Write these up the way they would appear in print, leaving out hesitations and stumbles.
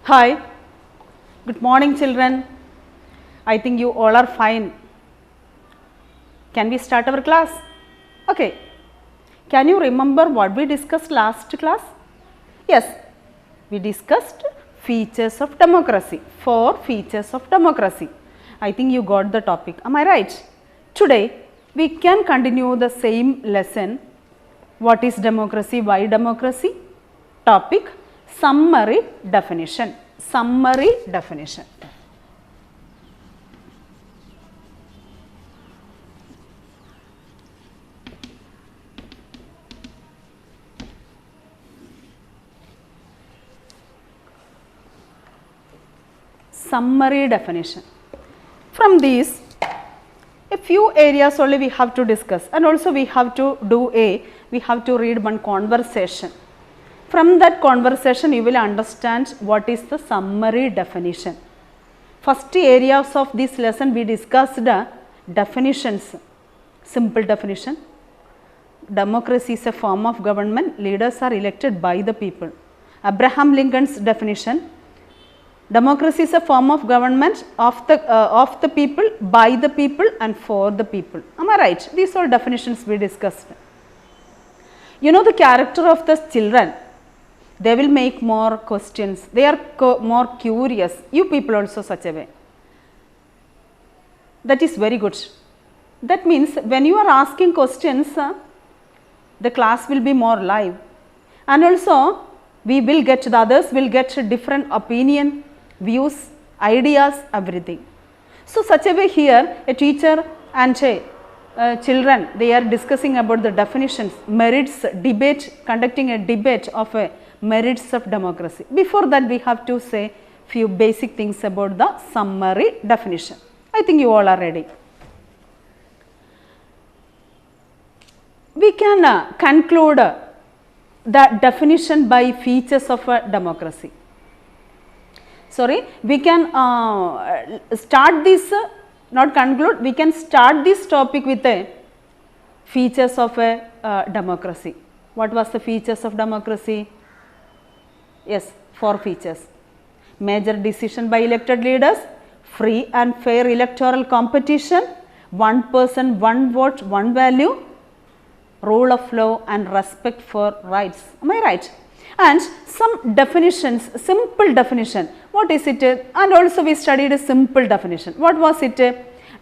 Hi, good morning children. I think you all are fine. Can we start our class? Okay. Can you remember what we discussed last class? Yes, we discussed features of democracy, 4 features of democracy. I think you got the topic. Am I right? Today, we can continue the same lesson. What is democracy? Why democracy? Topic, summary definition. Summary definition. Summary definition. From these, a few areas only we have to discuss, and also we have to read one conversation. From that conversation, you will understand what is the summary definition. First areas of this lesson we discussed definitions. Simple definition. Democracy is a form of government. Leaders are elected by the people. Abraham Lincoln's definition. Democracy is a form of government of the people, by the people and for the people. Am I right? These are definitions we discussed. You know the character of the children. They will make more questions. They are more curious. You people also such a way. That is very good. That means when you are asking questions, the class will be more live. And also we will get, the others will get different opinion, views, ideas, everything. So such a way here, a teacher and children, they are discussing about the definitions, merits, debate, conducting a debate of merits of democracy. Before that, we have to say few basic things about the summary definition. I think you all are ready. We can conclude the definition by features of a democracy. Sorry, we can start this, not conclude, we can start this topic with a features of a democracy. What was the features of democracy? Yes, 4 features. Major decision by elected leaders, free and fair electoral competition, one person, one vote, one value, rule of law and respect for rights. Am I right? And some definitions, simple definition. What is it? And also we studied a simple definition. What was it?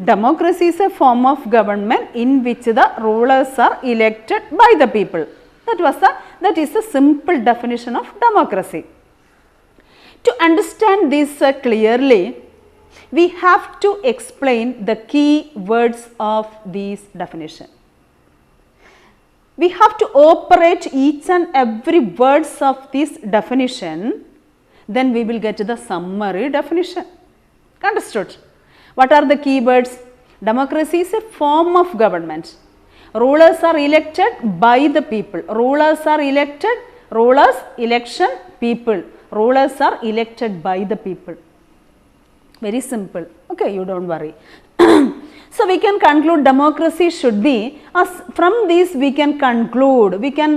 Democracy is a form of government in which the rulers are elected by the people. That is the simple definition of democracy. To understand this clearly, we have to explain the key words of this definition. We have to operate each and every words of this definition, then we will get to the summary definition. Understood? What are the key words? Democracy is a form of government. Rulers are elected by the people. Rulers are elected, rulers, election, people. Rulers are elected by the people. Very simple. Okay, you don't worry. So we can conclude democracy should be, from this we can conclude, we can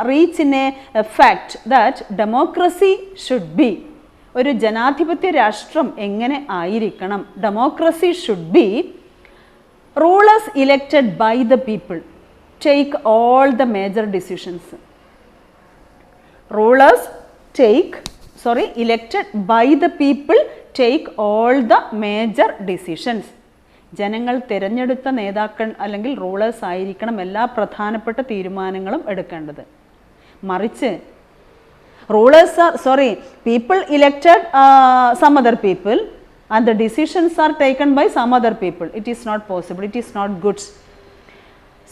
reach in a fact that democracy should be. ഒരു ജനാധിപത്യ രാഷ്ട്രം എങ്ങനെ ആയിരിക്കണം? Democracy should be rulers elected by the people take all the major decisions. Rulers elected by the people take all the major decisions. ജനങ്ങൾ തിരഞ്ഞെടുത്ത നേതാക്കൾ അല്ലെങ്കിൽ rulers ആയിരിക്കണം എല്ലാ പ്രധാനപ്പെട്ട തീരുമാനങ്ങളും എടുക്കേണ്ടത്. മറിച്ച് people elected some other people and the decisions are taken by some other people. It is not possible. It is not good.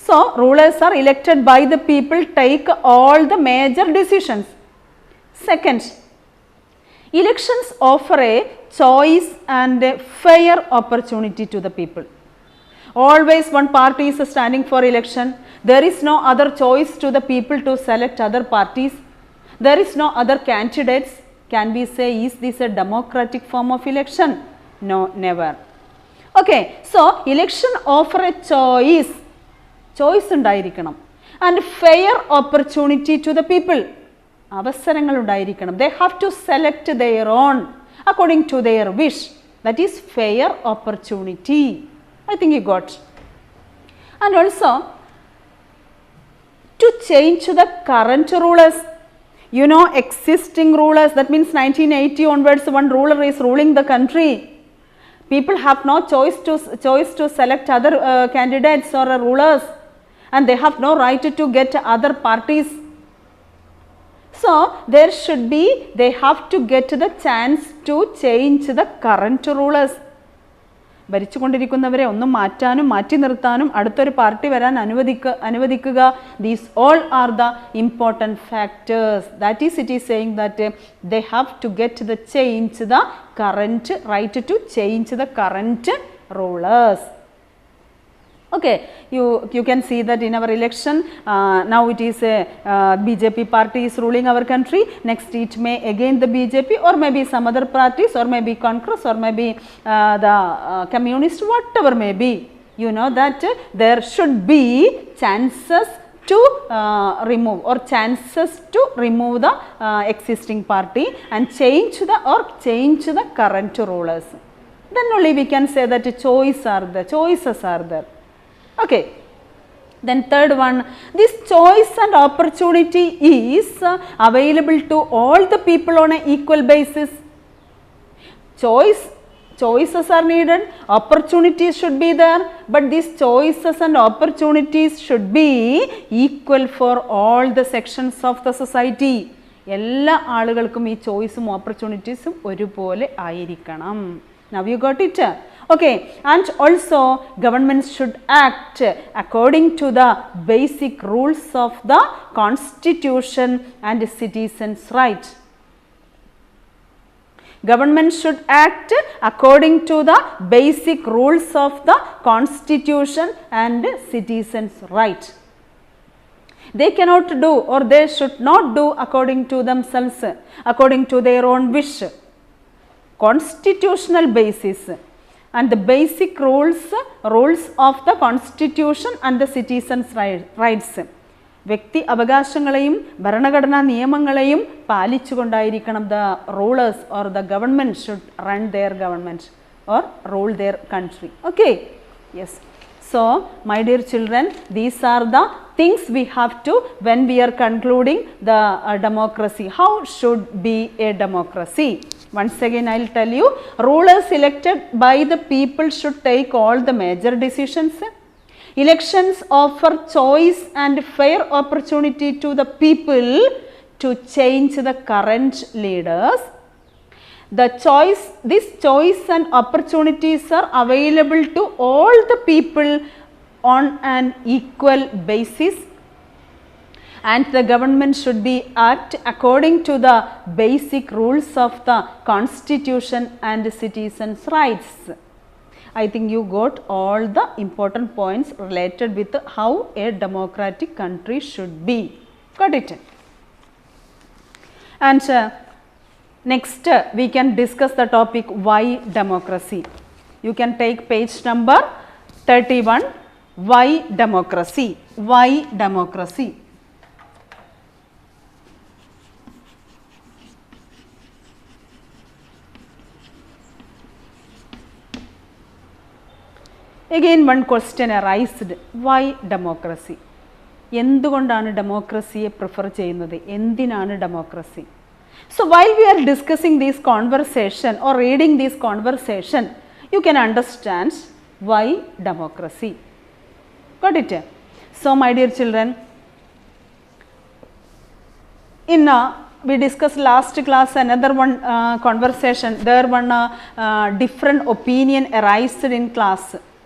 So, rulers are elected by the people, take all the major decisions. Second, elections offer a choice and a fair opportunity to the people. Always one party is standing for election. There is no other choice to the people to select other parties. There is no other candidates. Can we say, is this a democratic form of election? No, never. Okay, so election offer a choice. Choice undayirikkanam. And fair opportunity to the people. അവസരങ്ങൾ ഉണ്ടായിരിക്കണം. They have to select their own according to their wish. That is fair opportunity. I think you got. And also to change the current rulers. You know, existing rulers, that means 1980 onwards one ruler is ruling the country. People have no choice to select other candidates or rulers, and they have no right to get other parties. So there should be, they have to get the chance to change the current rulers. ഭരിച്ചുകൊണ്ടിരിക്കുന്നവരെ ഒന്നും മാറ്റാനും മാറ്റി നിർത്താനും അടുത്തൊരു party വരാൻ അനുവദിക്കുക. These all are the important factors. That is, it is saying that they have to get the change the current, right to change the current rulers. Okay, you can see that in our election, now it is BJP party is ruling our country. Next it may again the BJP, or maybe some other parties, or maybe Congress, or maybe the communist, whatever may be. You know that there should be chances to remove, or chances to remove the existing party and change the current rulers. Then only we can say that choices are there. Okay, then third one, this choice and opportunity is available to all the people on an equal basis. Choices are needed, opportunities should be there, but these choices and opportunities should be equal for all the sections of the society. എല്ലാ ആളുകൾക്കും ഈ ചോയ്സും ഓപ്പർച്യൂണിറ്റീസും ഒരുപോലെ ആയിരിക്കണം. Now you got it? Okay, and also governments should act according to the basic rules of the constitution and citizens' rights. Government should act according to the basic rules of the constitution and citizens' rights. They cannot do, or they should not do according to themselves, according to their own wish. Constitutional basis and the basic rules of the constitution and the citizens' rights. വ്യക്തി അവകാശങ്ങളെയും ഭരണഘടനാ നിയമങ്ങളെയും പാലിച്ചുകൊണ്ടായിരിക്കണം the rulers or the government should run their government or rule their country. Okay, yes. So my dear children, these are the things we have to, when we are concluding the democracy, how should be a democracy. Once again I will tell you, rulers elected by the people should take all the major decisions. Elections offer choice and fair opportunity to the people to change the current leaders. This choice and opportunities are available to all the people on an equal basis, and the government should be act according to the basic rules of the constitution and citizens' rights. I think you got all the important points related with how a democratic country should be. Got it? And next we can discuss the topic why democracy. You can take page number 31. Why democracy? Why democracy? Again one question arised, why democracy? എന്തുകൊണ്ടാണ് ഡെമോക്രസിയെ prefer ചെയ്യുന്നത്? എന്തിനാണ് democracy? So while we are discussing this conversation or reading this conversation, you can understand why democracy. Got it? So my dear children, in we discussed last class another one conversation, there one different opinion arised in class.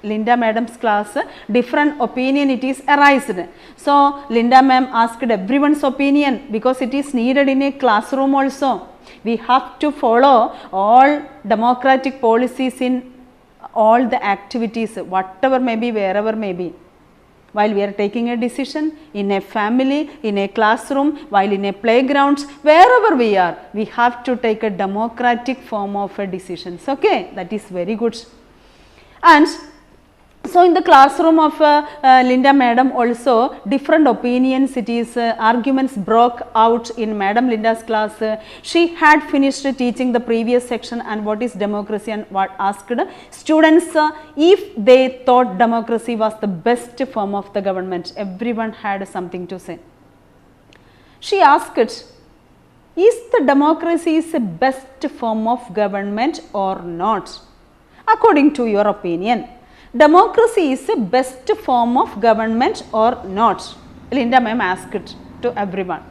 Linda madam's class, different opinion it is arised. So Linda ma'am asked everyone's opinion because it is needed in a classroom also. We have to follow all democratic policies in all the activities, whatever may be, wherever may be. While we are taking a decision in a family, in a classroom, while in a playground, wherever we are, we have to take a democratic form of a decisions. Okay, that is very good. And so So in the classroom of Linda Madam also different opinions, it is arguments broke out in Madam Linda's class. She had finished teaching the previous section and what is democracy, and what asked students if they thought democracy was the best form of the government. Everyone had something to say. She asked, is the democracy is the best form of government or not? According to your opinion, democracy is the best form of government or not? Linda ma'am asked to everyone.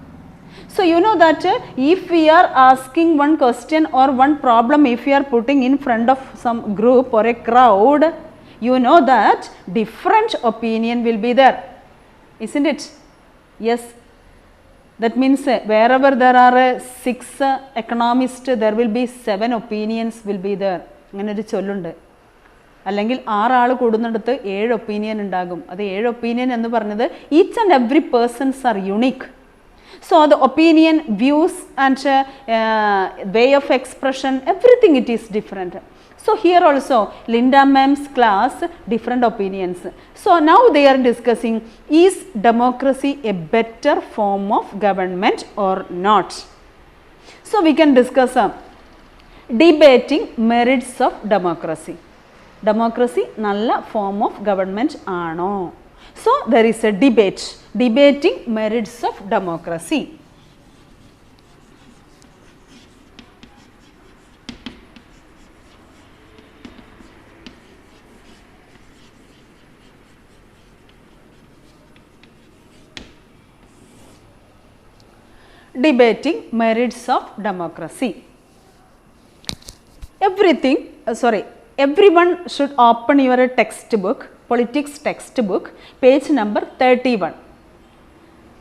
So you know that if we are asking one question or one problem, if we are putting in front of some group or a crowd, you know that different opinion will be there, isn't it? Yes. That means wherever there are 6 economists, there will be 7 opinions will be there. അങ്ങനെ ഒരു ചൊല്ലുണ്ട്. അല്ലെങ്കിൽ 6 ആൾ കൂടുന്നിടത്ത് 7 opinion ഉണ്ടാകും. അത് 7 opinion എന്ന് പറഞ്ഞത് each and every persons are unique. So the opinion, views and way of expression, everything it is different. So here also Linda ma'am's class different opinions. So now they are discussing, is democracy a better form of government or not? So we can discuss debating merits of democracy. Democracy nalla form of government aano? So there is a debate, debating merits of democracy. Debating merits of democracy. Everyone should open your textbook, politics textbook, page number 31.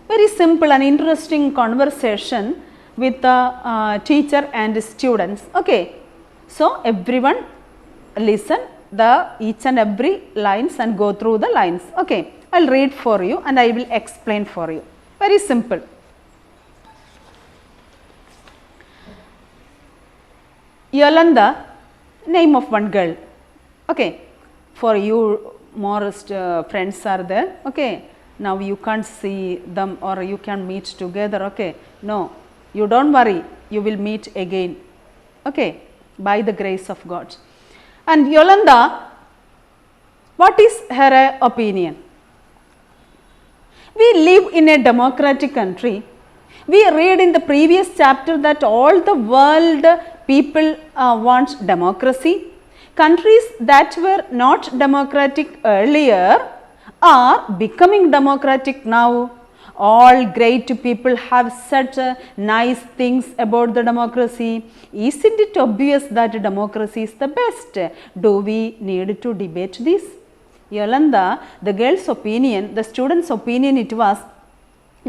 Very simple and interesting conversation with the teacher and students. Okay, so everyone listen the each and every lines and go through the lines. Okay, I'll read for you and I will explain for you. Very simple. Yolanda, name of one girl. Okay, for you more friends are there. Okay, now you can't see them or you can meet together. Okay, no, you don't worry, you will meet again. Okay, by the grace of God. And Yolanda, what is her opinion? We live in a democratic country. We read in the previous chapter that all the world people want democracy. Countries that were not democratic earlier are becoming democratic now. All great people have said nice things about the democracy. Isn't it obvious that democracy is the best? Do we need to debate this? Yolanda, the girl's opinion, the student's opinion, it was,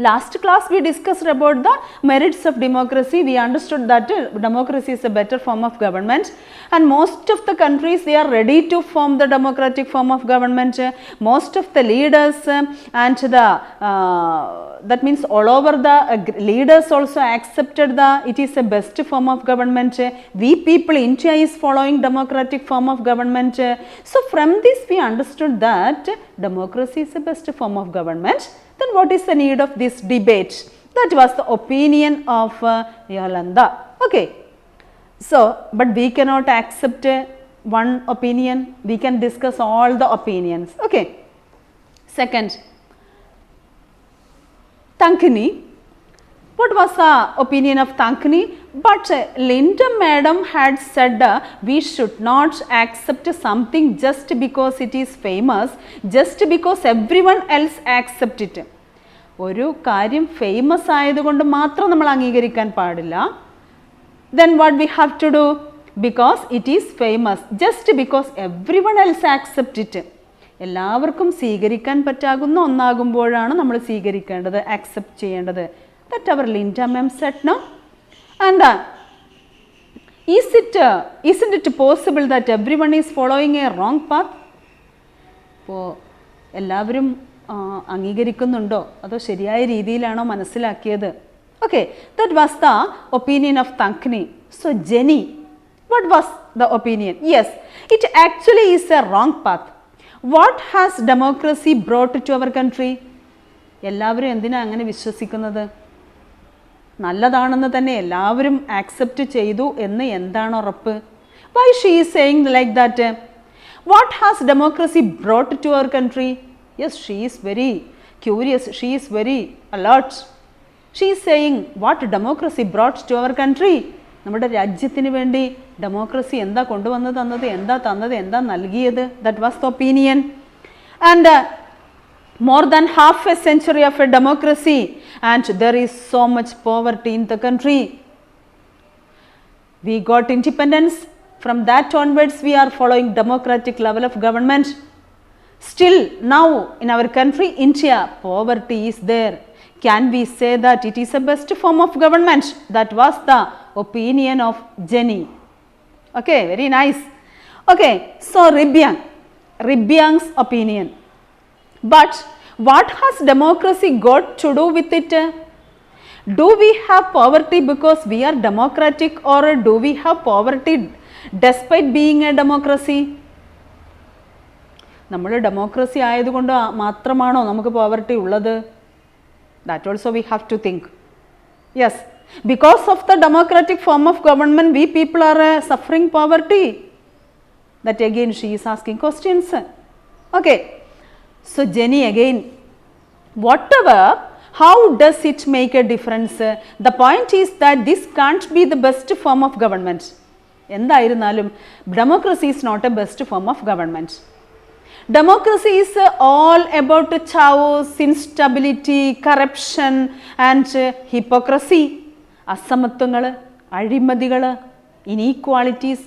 last class we discussed about the merits of democracy. We understood that democracy is a better form of government and most of the countries, they are ready to form the democratic form of government. Most of the leaders and the that means all over the leaders also accepted it is a best form of government. We people, India is following democratic form of government. So from this we understood that democracy is the best form of government. Then what is the need of this debate? That was the opinion of Yolanda. Okay, so but we cannot accept one opinion, we can discuss all the opinions. Okay, second, Tankini, what was the opinion of Tankini? But Linda madam had said we should not accept something just because it is famous, just because everyone else accept it. ഒരു കാര്യം famous ആയതുകൊണ്ട് മാത്രം നമ്മൾ അംഗീകരിക്കാൻ പാടില്ല. Then what we have to do? Because it is famous, just because everyone else accept it. എല്ലാവർക്കും സ്വീകരിക്കാൻ പറ്റാകുന്ന ഒന്നാകുമ്പോഴാണ് നമ്മൾ സ്വീകരിക്കേണ്ടത്, accept ചെയ്യേണ്ടത്. That our Linda ma'am said no. And isn't it possible that everyone is following a wrong path? അപ്പോൾ എല്ലാവരും അംഗീകരിക്കുന്നുണ്ടോ അതോ ശരിയായ രീതിയിലാണോ മനസ്സിലാക്കിയത്? Okay, that was the opinion of Tankini. So Jenny, what was the opinion? Yes, it actually is a wrong path. What has democracy brought to our country? എല്ലാവരും എന്തിനാ അങ്ങനെ വിശ്വസിക്കുന്നത്? നല്ലതാണെന്ന് തന്നെ എല്ലാവരും ആക്സെപ്റ്റ് ചെയ്തു എന്ന് എന്താണ് ഉറപ്പ്? Why she is saying like that? What has democracy brought to our country? Yes, she is very curious, she is very alert. She is saying what democracy brought to our country. നമ്മുടെ രാജ്യത്തിന് വേണ്ടി democracy എന്താ കൊണ്ടുവന്ന് തന്നത്, എന്താ തന്നത്, എന്താ നൽകിയത്? That was the opinion. And more than half a century of a democracy, and there is so much poverty in the country. We got independence. From that onwards we are following democratic level of government. Still now in our country, India, poverty is there. Can we say that it is a best form of government? That was the opinion of Jenny. Okay, very nice. Okay, so Ribyang's opinion. But what has democracy got to do with it? Do we have poverty because we are democratic, or do we have poverty despite being a democracy? നമ്മൾ democracy ആയതുകൊണ്ട് മാത്രമാണോ നമുക്ക് poverty ഉള്ളത്? That also we have to think. Yes, because of the democratic form of government we people are suffering poverty. That again she is asking questions. Okay, so Jenny again, whatever, how does it make a difference? The point is that this can't be the best form of government. എന്തായിരുന്നാലും democracy is not a best form of government. Democracy is all about chaos, instability, corruption and hypocrisy. അസമത്വങ്ങൾ, അഴിമതികൾ, inequalities,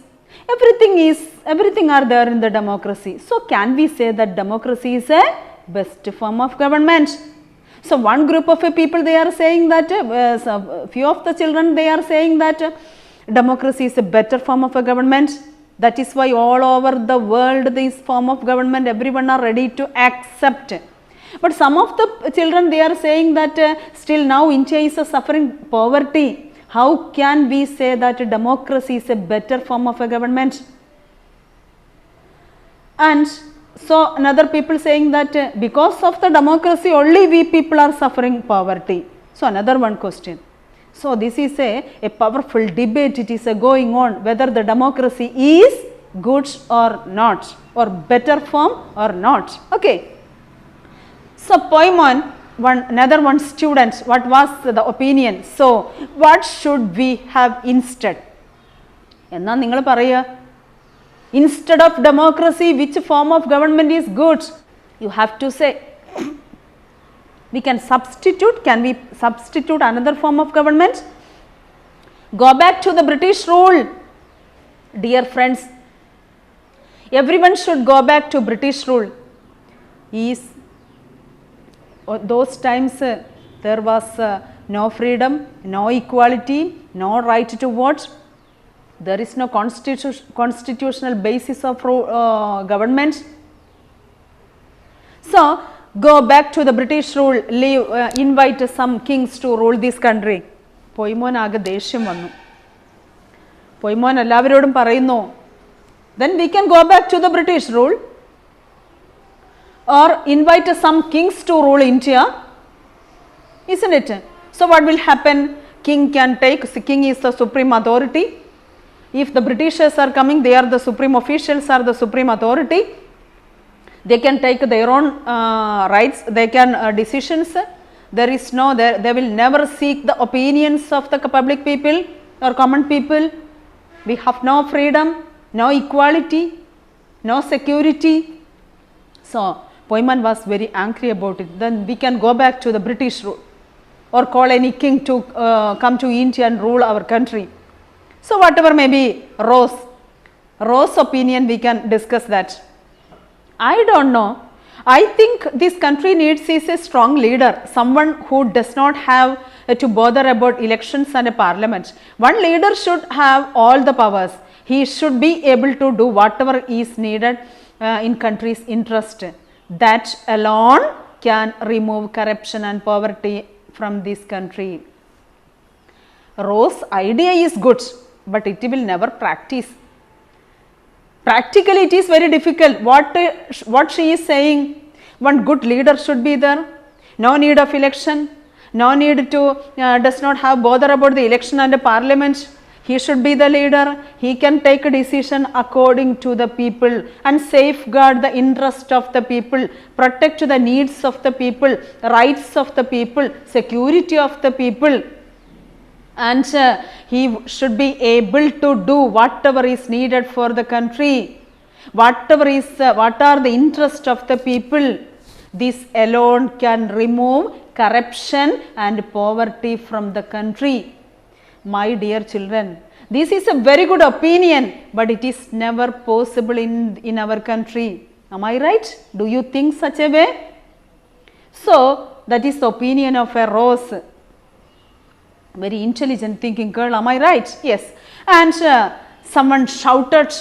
everything are there in the democracy. So can we say that democracy is a best form of government? So one group of people they are saying that, few of the children they are saying that democracy is a better form of a government. That is why all over the world this form of government everyone are ready to accept. But some of the children they are saying that still now India is suffering poverty. How can we say that democracy is a better form of a government? And so another people saying that because of the democracy only we people are suffering poverty. So another one question. So this is a powerful debate, it is going on whether the democracy is good or not, or better form or not. Okay, so Poimon, another one student, what was the opinion? So what should we have instead? enna ningal paraya, instead of democracy which form of government is good? You have to say. We can substitute, can we substitute another form of government? Go back to the British rule. Dear friends, everyone should go back to British rule. Those times there was no freedom, no equality, no right to vote. There is no constitutional basis of government. So go back to the British rule, invite some kings to rule this country. Poimon ആകെ ദേഷ്യം വന്നു. Poimon എല്ലാവരോടും പറയുന്നു, then we can go back to the British rule or invite some kings to rule India, isn't it? So what will happen? King is the supreme authority. If the Britishers are coming, they are the supreme officials, are the supreme authority. They can take their own rights, they can decisions. There is no, they will never seek the opinions of the public people or common people. We have no freedom, no equality, no security. So Poiman was very angry about it. Then we can go back to the British rule or call any king to come to India and rule our country. So whatever may be Rose's opinion, we can discuss that. I don't know. I think this country needs is a strong leader, someone who does not have to bother about elections and a parliament. One leader should have all the powers. He should be able to do whatever is needed in country's interest. That alone can remove corruption and poverty from this country. Rose's idea is good, but it will never practice. Practically it is very difficult. What she is saying, one good leader should be there, no need of election, no need to, does not have bother about the election and the parliament. He should be the leader. He can take a decision according to the people and safeguard the interest of the people, protect the needs of the people, rights of the people, security of the people. And he should be able to do whatever is needed for the country, what are the interests of the people. This alone can remove corruption and poverty from the country. My dear children, this is a very good opinion, but it is never possible in our country. Am I right? Do you think such a way? So, that is the opinion of a Rose. Very intelligent thinking girl, am I right? Yes. And someone shouted.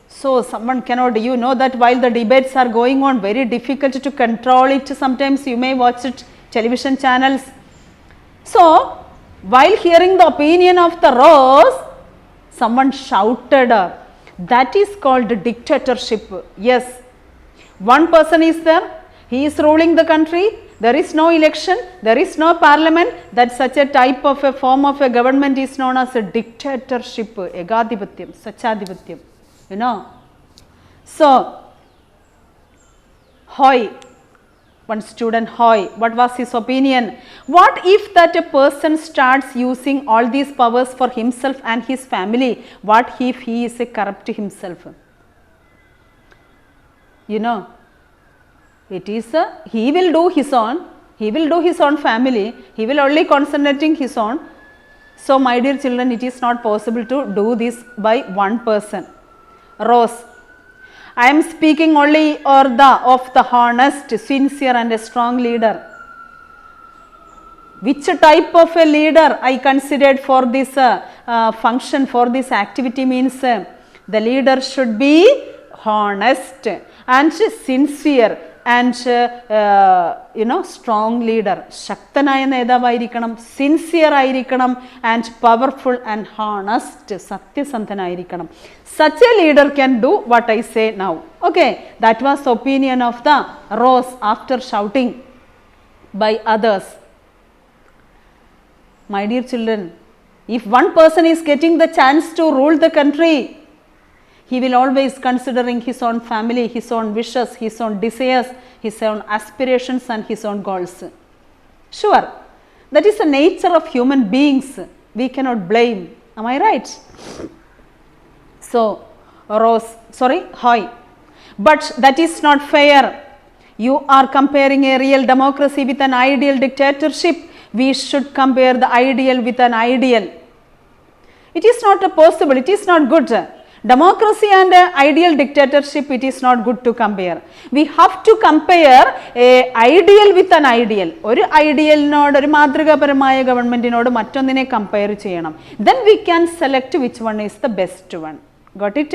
So, someone cannot, you know that while the debates are going on, very difficult to control it. Sometimes you may watch it, television channels. So, while hearing the opinion of the Rose, someone shouted. That is called dictatorship. Yes. One person is there. He is ruling the country. There is no election, there is no parliament. That such a type of a form of a government is known as a dictatorship, egadhipatyam, sachadhipatyam, you know. So, Hoy, one student Hoy, what was his opinion? What if that a person starts using all these powers for himself and his family? What if he is a corrupt himself? You know. It is he will do his own family, he will only concentrating his own. So, my dear children, it is not possible to do this by one person. Rose, I am speaking only of the honest, sincere and a strong leader. Which type of a leader I considered for this function, for this activity means the leader should be honest and sincere. And strong leader, ശക്തനായ നേതാവായിരിക്കണം, sincere ആയിരിക്കണം, and powerful and honest, സത്യസന്ധനായിരിക്കണം. Such a leader can do what I say now. Okay, that was the opinion of the Rose after shouting by others. My dear children, if one person is getting the chance to rule the country, he will always considering his own family, his own wishes, his own desires, his own aspirations and his own goals. Sure, that is the nature of human beings. We cannot blame. Am I right? So, Hoy. But that is not fair. You are comparing a real democracy with an ideal dictatorship. We should compare the ideal with an ideal. It is not possible. It is not good. Democracy and ideal dictatorship, it is not good to compare. We have to compare a ideal with an ideal. Oru ideal node, oru madrigaparamaya government node mattondine compare cheyanam. Then we can select which one is the best one. Got it?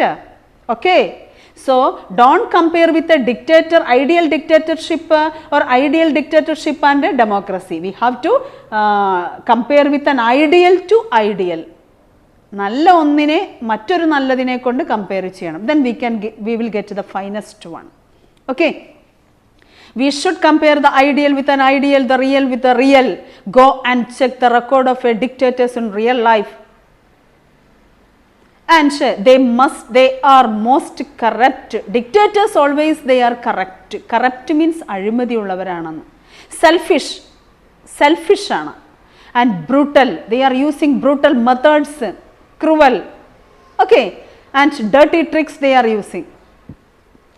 Okay. So, don't compare with a dictator, ideal dictatorship or ideal dictatorship and a democracy. We have to compare with an ideal to ideal. നല്ല ഒന്നിനെ മറ്റൊരു നല്ലതിനെ കൊണ്ട് compare ചെയ്യണം. Then we will get the finest one. Okay. We should compare the ideal with an ideal, the real with the real. Go and check the record of a dictators in real life. And they are most corrupt. Dictators always they are corrupt. Corrupt means അഴിമതി ഉള്ളവരാണെന്ന്. Selfish ആണ്. And brutal. They are using brutal methods. Cruel, okay, and dirty tricks they are using.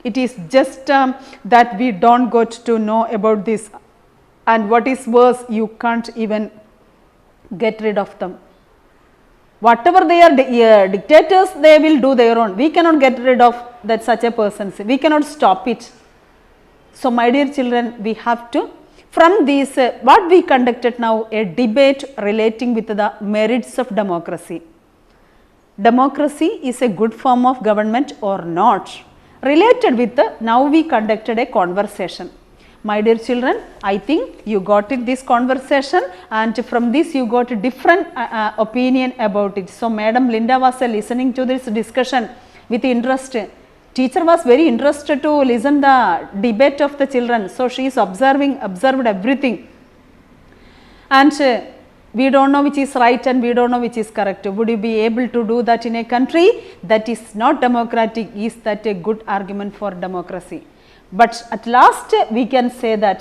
It is just that we don't got to know about this, and what is worse, you can't even get rid of them. Whatever they are dictators, they will do their own. We cannot get rid of that such a person. We cannot stop it. So, my dear children, we have to, from these what we conducted now, a debate relating with the merits of democracy. Democracy is a good form of government or not? Related with now we conducted a conversation. My dear children, I think you got it, this conversation, and from this you got a different opinion about it. So, Madam Linda was listening to this discussion with interest. Teacher was very interested to listen the debate of the children. So she is observed everything. And we don't know which is right and we don't know which is correct. Would you be able to do that in a country that is not democratic? Is that a good argument for democracy? But at last we can say that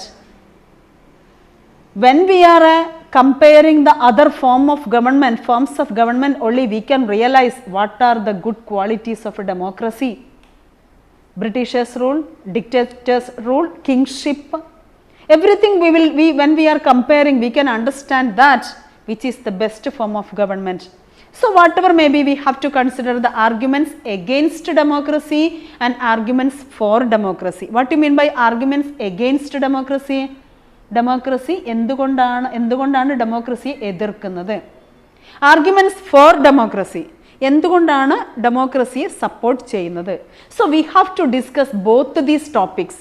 when we are comparing the other forms of government, only we can realize what are the good qualities of a democracy. Britishers rule, dictators rule, kingship, everything when we are comparing, we can understand that which is the best form of government. So whatever maybe, we have to consider the arguments against democracy and arguments for democracy. What do you mean by arguments against democracy? Democracy എന്തുകൊണ്ടാണ് ഡെമോക്രസിയെ എതിർക്കുന്നത്? Arguments for democracy എന്തുകൊണ്ടാണ് ഡെമോക്രസിയെ support ചെയ്യുന്നത്? So we have to discuss both these topics.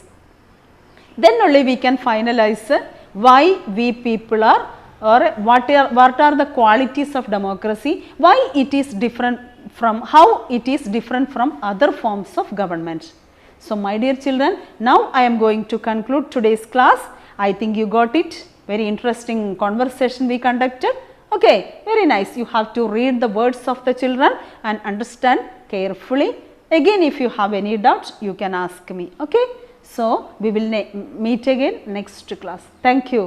Then only we can finalize why we people are, or what are the qualities of democracy, why it is different from, how it is different from other forms of government. So my dear children, now I am going to conclude today's class. I think you got it. Very interesting conversation we conducted. Okay, very nice. You have to read the words of the children and understand carefully. Again, if you have any doubts, you can ask me. Okay. So we will meet again next class. Thank you.